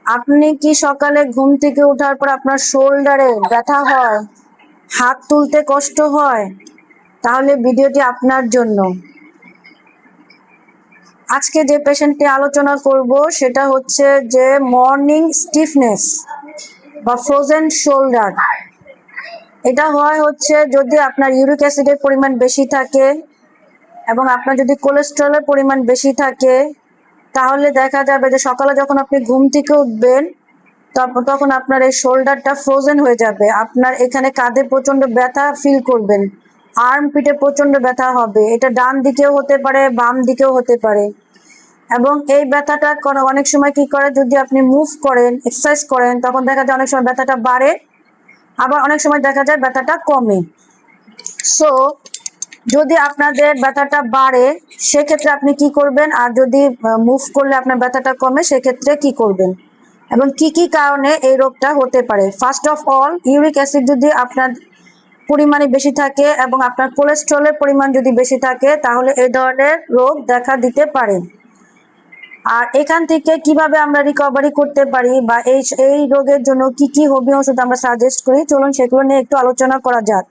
আপনি কি সকালে ঘুম থেকে ওঠার পর আপনার শোল্ডারে ব্যথা হয়, হাত তুলতে কষ্ট হয়? তাহলে ভিডিওটি আপনার জন্য। আজকে যে পেশেন্টটি আলোচনা করব সেটা হচ্ছে যে মর্নিং স্টিফনেস বা ফ্রোজেন শোল্ডার। এটা হচ্ছে যদি আপনার ইউরিক অ্যাসিডের পরিমাণ বেশি থাকে এবং আপনার যদি কোলেস্টেরলের পরিমাণ বেশি থাকে, তাহলে দেখা যাবে যে সকালে যখন আপনি ঘুম থেকে উঠবেন তখন আপনার এই শোল্ডারটা ফ্রোজেন হয়ে যাবে। আপনার এখানে কাঁধে প্রচন্ড ব্যথা ফিল করবেন, আর্ম পিঠে প্রচন্ড ব্যথা হবে। এটা ডান দিকেও হতে পারে, বাম দিকেও হতে পারে। এবং এই ব্যথাটা অনেক সময় কি করে, যদি আপনি মুভ করেন, এক্সারসাইজ করেন, তখন দেখা যায় অনেক সময় ব্যথাটা বাড়ে, আবার অনেক সময় দেখা যায় ব্যথাটা কমে। সো যদি আপনাদের ব্যথাটা বাড়ে সেক্ষেত্রে আপনি কি করবেন, আর যদি মুভ করলে আপনার ব্যথাটা কমে সেক্ষেত্রে কি করবেন, এবং কি কি কারণে এই রোগটা হতে পারে। First of all, uric acid যদি আপনার পরিমাণে বেশি থাকে এবং আপনার কোলেস্টেরলের পরিমাণ যদি বেশি থাকে, তাহলে এই ধরনের রোগ দেখা দিতে পারে। আর এখান থেকে কিভাবে আমরা রিকভারি করতে পারি বা এই রোগের জন্য কি কি হোমিও ওষুধ আমরা সাজেস্ট করি, চলুন সেগুলো নিয়ে একটু আলোচনা করা যাক।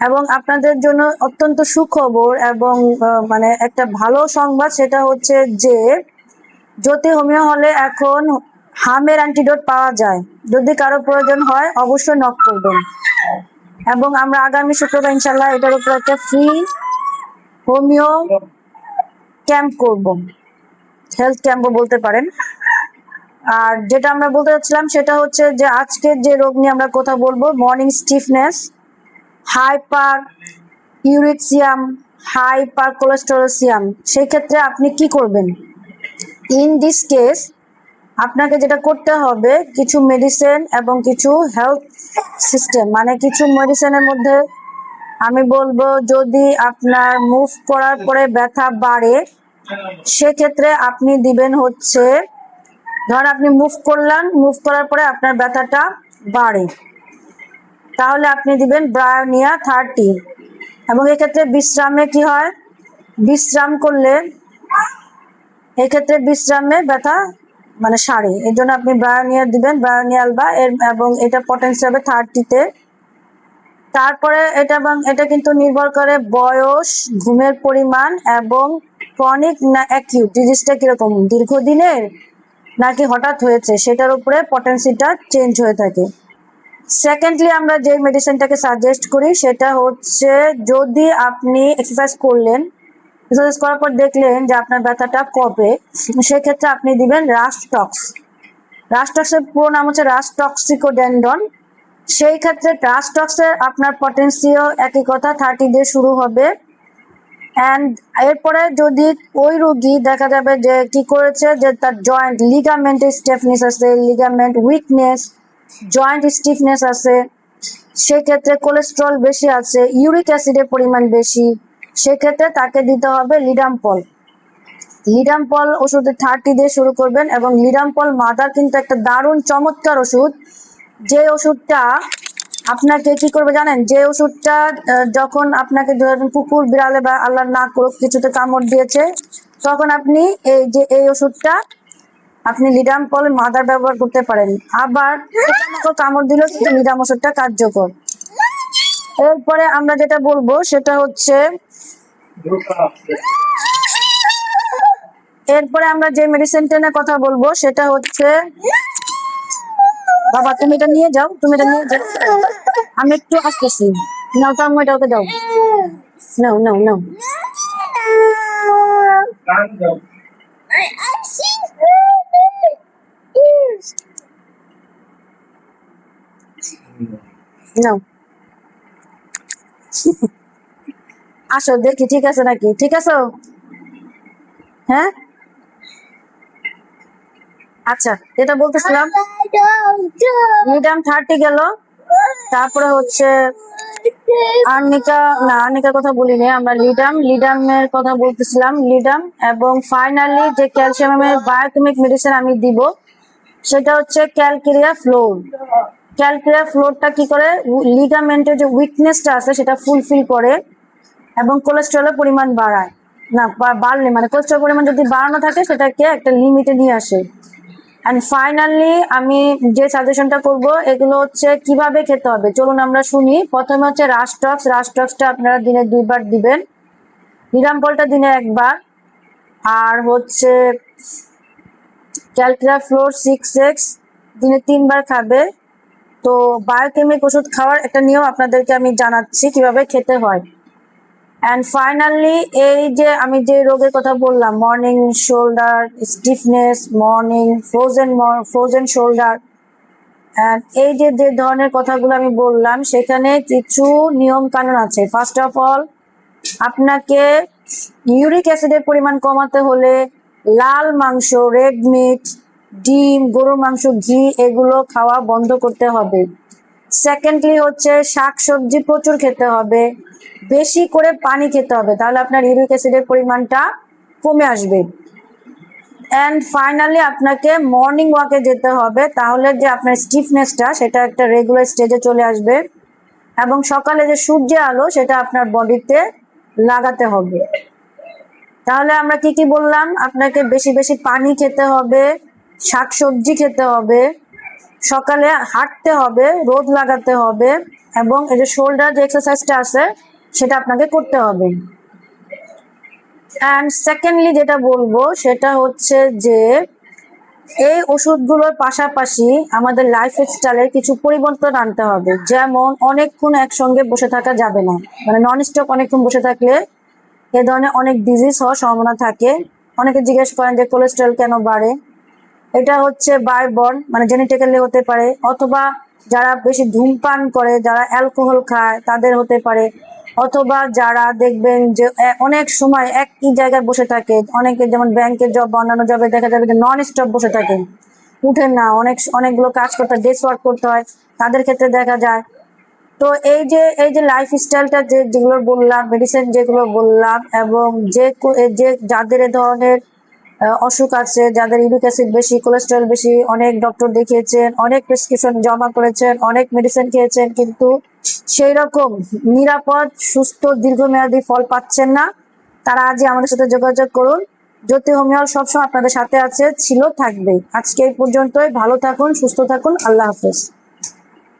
এবং আপনাদের জন্য অত্যন্ত সুখবর এবং মানে একটা ভালো সংবাদ, সেটা হচ্ছে যে জ্যোতি হোমিও হলে এখন হামের অ্যান্টিডোট পাওয়া যায়। যদি কারো প্রয়োজন হয় অবশ্যই নক করবেন। এবং আমরা আগামী শুক্রবার ইনশাল্লাহ এটার উপর একটা ফ্রি হোমিও ক্যাম্প করব, হেলথ ক্যাম্পও বলতে পারেন। আর যেটা আমরা বলতে চাচ্ছিলাম সেটা হচ্ছে যে আজকের যে রোগ নিয়ে আমরা কথা বলবো, মর্নিং স্টিফনেস, হাইপার ইউরিকসিয়াম, হাইপার কোলেস্টেরোসিয়াম, সেই ক্ষেত্রে আপনি কি করবেন? ইন দিস কেস আপনাকে যেটা করতে হবে, কিছু মেডিসিন এবং কিছু হেলথ সিস্টেম, মানে কিছু মেডিসিনের মধ্যে আমি বলবো, যদি আপনার মুভ করার পরে ব্যথা বাড়ে সেক্ষেত্রে আপনি দিবেন হচ্ছে, ধর আপনি মুভ করলেন, মুভ করার পরে আপনার ব্যথাটা বাড়ে, তাহলে আপনি দিবেন ব্রায়োনিয়া 30। এবং এক্ষেত্রে বিশ্রামে কি হয়, বিশ্রাম করলে এক্ষেত্রে বিশ্রামে ব্যথা মানে সারে, এই জন্য আপনি ব্রায়োনিয়া দিবেন, ব্রায়োনিয়া আলবা এবং এটা পটেন্সি হবে 30-তে। তারপরে এটা কিন্তু নির্ভর করে বয়স, ঘুমের পরিমাণ এবং ক্রনিক না অ্যাকিউট ডিজিজটা কিরকম, দীর্ঘদিনের নাকি হঠাৎ হয়েছে, সেটার উপরে পটেন্সিটা চেঞ্জ হয়ে থাকে। সেকেন্ডলি আমরা যে মেডিসিনটাকে সাজেস্ট করি সেটা হচ্ছে, যদি আপনি এক্সারসাইজ করলেন, এক্সারসাইজ করার পর দেখলেন যে আপনার ব্যথাটা কমে, সেক্ষেত্রে আপনি দিবেন রাস্টক্স। রাস্টক্সের পুরো নাম হচ্ছে রাস্টক্সিকোডেন্ডন। সেই ক্ষেত্রে রাস্টক্সের আপনার পটেন্সিও একই কথা, 30 দিয়ে শুরু হবে। অ্যান্ড এরপরে যদি ওই রোগী দেখা যাবে যে কি করেছে, যে তার জয়েন্ট লিগামেন্টের স্টিফনেস আছে, লিগামেন্ট উইকনেস, জয়েন্ট স্টিফনেস আছে, সেক্ষেত্রে কোলেস্ট্রল বেশি আছে, ইউরিক অ্যাসিডের পরিমাণ বেশি, সেক্ষেত্রে তাকে দিতে হবে লিডাম্পল। লিডাম্পল ওষুধে 30 দিয়ে শুরু করবেন। এবং লিডাম্পল মাদার কিন্তু একটা দারুণ চমৎকার ওষুধ, যে ওষুধটা আপনাকে কি করবে জানেন, যে ওষুধটা যখন আপনাকে ধরেন কুকুর বিড়ালে বা আল্লাহ না করুক কিছুতে কামড় দিয়েছে, তখন আপনি এই ওষুধটা আপনি লিডাম্পল মাদার ব্যবহার করতে পারেন। আবার কামড় দিলেও কিন্তু লিডাম ওষুধটা কার্যকর। এরপরে আমরা যেটা বলবো সেটা হচ্ছে, এরপরে আমরা যে মেডিসিনটা নিয়ে কথা বলবো সেটা হচ্ছে, বাবা তুমি এটা নিয়ে যাও, তুমি এটা নিয়ে যাও, আমি একটু আসতেছি, নাও তো এটা ওকে দাও, নাও নাও নাও নাও, আসো দেখি ঠিক আছে নাকি, ঠিক আছে? হ্যাঁ আচ্ছা, যেটা বলতেছিলাম, লিডাম 30 গেল, তারপরে হচ্ছে আর্নিকা, না আর্নিকার কথা বলিনি আমরা, লিডামের কথা বলতেছিলাম, লিডাম। এবং ফাইনালি যে ক্যালসিয়ামের বায়োকেমিক মেডিসিন আমি দিব সেটা হচ্ছে ক্যালকেরিয়া ফ্লোর। ক্যালকেরিয়া ফ্লোরটা কি করে, লিগামেন্টের যে উইকনেসটা আছে সেটা ফুলফিল করে এবং কোলেস্ট্রলের পরিমাণ বাড়ায়, না বাড়লে মানে কোলেস্ট্রল পরিমাণ যদি বাড়ানো থাকে সেটাকে একটা লিমিটে নিয়ে আসে। অ্যান্ড ফাইনালি আমি যে সাজেশনটা করব এগুলো হচ্ছে কিভাবে খেতে হবে, চলুন আমরা শুনি। প্রথমে হচ্ছে রাস্টক্স। রাস্টক্সটা আপনারা দিনে 2বার দিবেন, নিরামপলটা দিনে 1বার, আর হচ্ছে ক্যালকিরা ফ্লোর 6x দিনে 3বার খাবে। তো বায়োকেমিক ওষুধ খাওয়ার একটা নিয়ম আপনাদেরকে আমি জানাচ্ছি কিভাবে খেতে হয়। অ্যান্ড ফাইনালি এই যে আমি যে রোগের কথা বললাম, morning shoulder stiffness, morning frozen shoulder, and এই যে যে ধরনের কথাগুলো আমি বললাম সেখানে কিছু নিয়ম কানুন আছে। ফার্স্ট অফ অল, আপনাকে ইউরিক অ্যাসিডের পরিমাণ কমাতে হলে লাল মাংস, রেড মিট, ডিম, গরুর মাংস, ঘি এগুলো খাওয়া বন্ধ করতে হবে। সেকেন্ডলি হচ্ছে শাকসবজি প্রচুর খেতে হবে, বেশি করে পানি খেতে হবে, তাহলে আপনার ইউরিক অ্যাসিডের পরিমাণটা কমে আসবে। অ্যান্ড ফাইনালি আপনাকে মর্নিং ওয়াকে যেতে হবে, তাহলে যে আপনার স্টিফনেসটা সেটা একটা রেগুলার স্টেজে চলে আসবে, এবং সকালে যে সূর্যের আলো সেটা আপনার বডিতে লাগাতে হবে। তাহলে আমরা কি কি বললাম, আপনাকে বেশি বেশি পানি খেতে হবে, শাকসবজি খেতে হবে, সকালে হাঁটতে হবে, রোদ লাগাতে হবে, এবং এই যে শোল্ডার যে এক্সারসাইজটা আছে সেটা আপনাকে করতে হবে। অ্যান্ড সেকেন্ডলি যেটা বলবো সেটা হচ্ছে যে এই ওষুধগুলোর পাশাপাশি আমাদের লাইফ স্টাইলের কিছু পরিবর্তন আনতে হবে। যেমন অনেকক্ষণ একসঙ্গে বসে থাকা যাবে না, মানে নন স্টপ অনেকক্ষণ বসে থাকলে এ ধরনের অনেক ডিজিজ হওয়ার সম্ভাবনা থাকে। অনেকে জিজ্ঞেস করেন যে কোলেস্টেরল কেন বাড়ে, এটা হচ্ছে বারবর্ন, মানে জেনেটিক্যালি হতে পারে, অথবা যারা বেশি ধূমপান করে, যারা অ্যালকোহল খায় তাদের হতে পারে, অথবা যারা দেখবেন যে অনেক সময় একই জায়গায় বসে থাকে, অনেকে যেমন ব্যাংকের জব বা অন্যান্য জবে দেখা যাবে যে নন স্টপ বসে থাকে, উঠেন না, অনেকগুলো কাজ করতে হয়, ডেস্ক ওয়ার্ক করতে হয়, তাদের ক্ষেত্রে দেখা যায়। তো এই যে লাইফ স্টাইলটা যেগুলো বললাম, মেডিসিন যেগুলো বললাম, এবং যে যাদের এ ধরনের অসুখ আছে, যাদের ইউরিক অ্যাসিড বেশি, কোলেস্টেরল বেশি, অনেক ডক্টর দেখিয়েছেন, অনেক প্রেসক্রিপশন জমা করেছেন, অনেক মেডিসিন খেয়েছেন, কিন্তু সেই রকম নিরাপদ সুস্থ দীর্ঘমেয়াদী ফল পাচ্ছেন না, তারা আজই আমাদের সাথে যোগাযোগ করুন। জ্যোতি হোমিওল সবসময় আপনাদের সাথে আছে, ছিল, থাকবে। আজকে এই পর্যন্তই। ভালো থাকুন, সুস্থ থাকুন, আল্লাহ হাফেজ।